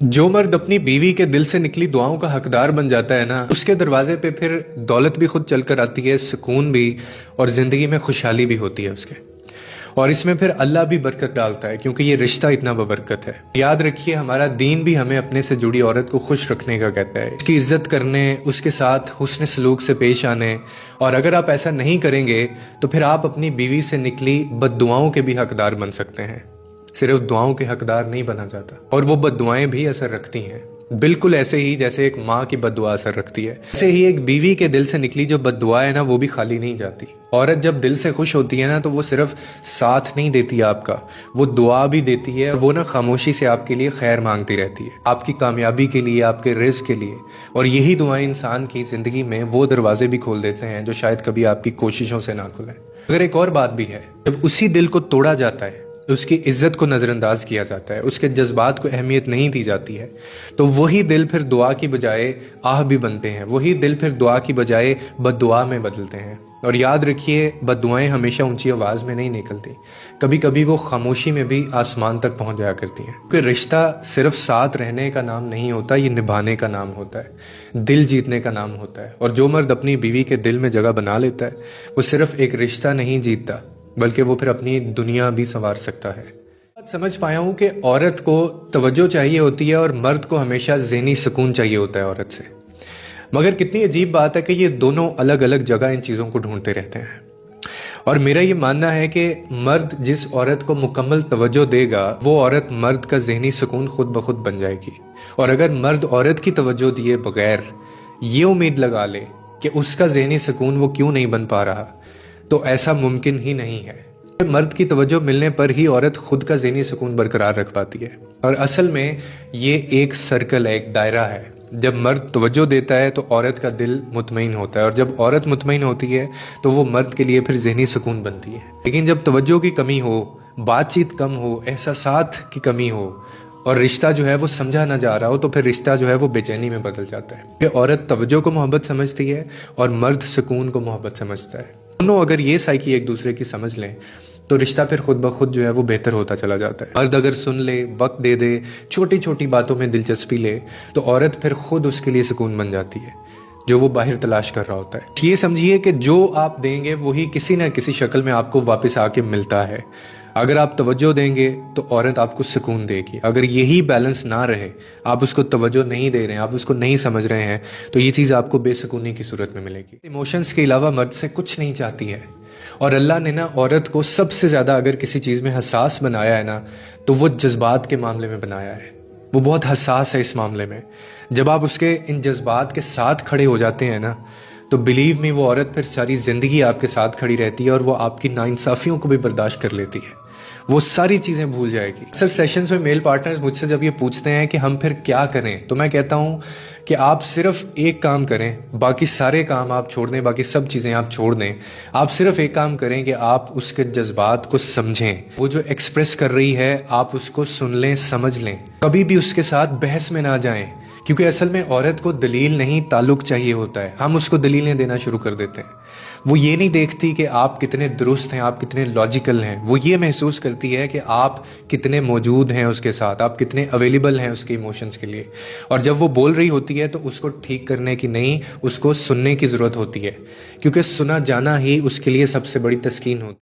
जो मर्द अपनी बीवी के दिल से निकली दुआओं का हकदार बन जाता है ना, उसके दरवाजे पे फिर दौलत भी खुद चल कर आती है, सुकून भी, और ज़िंदगी में खुशहाली भी होती है उसके। और इसमें फिर अल्लाह भी बरकत डालता है, क्योंकि ये रिश्ता इतना बबरकत है। याद रखिए, हमारा दीन भी हमें अपने से जुड़ी औरत को खुश रखने का कहता है, उसकी इज्जत करने, उसके साथ हुस्न सलूक से पेश आने। और अगर आप ऐसा नहीं करेंगे तो फिर आप अपनी बीवी से निकली बद्दुआओं के भी हकदार बन सकते हैं। सिर्फ दुआओं के हकदार नहीं बना जाता, और वो बद्दुआएं भी असर रखती हैं, बिल्कुल ऐसे ही जैसे एक माँ की बद्दुआ असर रखती है। ऐसे ही एक बीवी के दिल से निकली जो बद्दुआ है ना, वो भी खाली नहीं जाती। औरत जब दिल से खुश होती है ना, तो वो सिर्फ साथ नहीं देती आपका, वो दुआ भी देती है। वो ना खामोशी से आपके लिए खैर मांगती रहती है, आपकी कामयाबी के लिए, आपके रिज़्क़ के लिए। और यही दुआएं इंसान की ज़िंदगी में वो दरवाजे भी खोल देते हैं जो शायद कभी आपकी कोशिशों से ना खुलें। अगर एक और बात भी है, जब उसी दिल को तोड़ा जाता है, उसकी इज्जत को नज़रअंदाज किया जाता है, उसके जज्बात को अहमियत नहीं दी जाती है, तो वही दिल फिर दुआ की बजाय आह भी बनते हैं। वही दिल फिर दुआ की बजाय बद्दुआ में बदलते हैं। और याद रखिए, बद्दुआएं हमेशा ऊंची आवाज़ में नहीं निकलती, कभी कभी वो खामोशी में भी आसमान तक पहुंच जाया करती हैं। क्योंकि रिश्ता सिर्फ साथ रहने का नाम नहीं होता, ये निभाने का नाम होता है, दिल जीतने का नाम होता है। और जो मर्द अपनी बीवी के दिल में जगह बना लेता है, वो सिर्फ एक रिश्ता नहीं जीतता, बल्कि वो फिर अपनी दुनिया भी संवार सकता है। समझ पाया हूँ कि औरत को तवज्जो चाहिए होती है और मर्द को हमेशा ज़हनी सुकून चाहिए होता है औरत से। मगर कितनी अजीब बात है कि ये दोनों अलग अलग जगह इन चीज़ों को ढूंढते रहते हैं। और मेरा ये मानना है कि मर्द जिस औरत को मुकम्मल तवज्जो देगा, वो औरत मर्द का ज़हनी सुकून खुद ब खुद बन जाएगी। और अगर मर्द औरत की तवज्जो दिए बगैर ये उम्मीद लगा ले कि उसका ज़हनी सुकून वो क्यों नहीं बन पा रहा, तो ऐसा मुमकिन ही नहीं है। मर्द की तवज्जो मिलने पर ही औरत खुद का ज़हनी सुकून बरकरार रख पाती है। और असल में ये एक सर्कल है, एक दायरा है। जब मर्द तवज्जो देता है तो औरत का दिल मुतमईन होता है, और जब औरत मुतमईन होती है तो वो मर्द के लिए फिर ज़हनी सुकून बनती है। लेकिन जब तवज्जो की कमी हो, बातचीत कम हो, एहसासात की कमी हो, और रिश्ता जो है वो समझा ना जा रहा हो, तो फिर रिश्ता जो है वो बेचैनी में बदल जाता है। कि औरत तवज्जो को मोहब्बत समझती है और मर्द सुकून को मोहब्बत समझता है। दोनों अगर ये साइकी एक दूसरे की समझ लें, तो रिश्ता फिर खुद ब खुद जो है वो बेहतर होता चला जाता है। मर्द अगर सुन ले, वक्त दे दे, छोटी छोटी बातों में दिलचस्पी ले, तो औरत फिर खुद उसके लिए सुकून बन जाती है जो वो बाहर तलाश कर रहा होता है। ये समझिए कि जो आप देंगे वही किसी न किसी शक्ल में आपको वापस आके मिलता है। अगर आप तवज्जो देंगे तो औरत आपको सुकून देगी। अगर यही बैलेंस ना रहे, आप उसको तवज्जो नहीं दे रहे हैं, आप उसको नहीं समझ रहे हैं, तो ये चीज़ आपको बेसुकूनी की सूरत में मिलेगी। इमोशंस के अलावा मर्द से कुछ नहीं चाहती है। और अल्लाह ने ना औरत को सबसे ज़्यादा अगर किसी चीज़ में हसास बनाया है ना, तो वो जज्बात के मामले में बनाया है। वो बहुत हसास है इस मामले में। जब आप उसके इन जज्बात के साथ खड़े हो जाते हैं ना, तो बिलीव मी, वो औरत फिर सारी ज़िंदगी आपके साथ खड़ी रहती है, और वो आपकी नाइंसाफ़ियों को भी बर्दाश्त कर लेती है। वो सारी चीज़ें भूल जाएगी। अक्सर सेशंस में मेल पार्टनर्स मुझसे जब ये पूछते हैं कि हम फिर क्या करें, तो मैं कहता हूँ कि आप सिर्फ एक काम करें, बाकी सारे काम आप छोड़ दें, बाकी सब चीज़ें आप छोड़ दें। आप सिर्फ एक काम करें कि आप उसके जज्बात को समझें। वो जो एक्सप्रेस कर रही है, आप उसको सुन लें, समझ लें। कभी भी उसके साथ बहस में ना जाएं, क्योंकि असल में औरत को दलील नहीं, ताल्लुक चाहिए होता है। हम उसको दलीलें देना शुरू कर देते हैं। वो ये नहीं देखती कि आप कितने दुरुस्त हैं, आप कितने लॉजिकल हैं। वो ये महसूस करती है कि आप कितने मौजूद हैं उसके साथ, आप कितने अवेलेबल हैं उसके इमोशंस के लिए। और जब वो बोल रही होती है तो उसको ठीक करने की नहीं, उसको सुनने की ज़रूरत होती है, क्योंकि सुना जाना ही उसके लिए सबसे बड़ी तस्कीन होती है।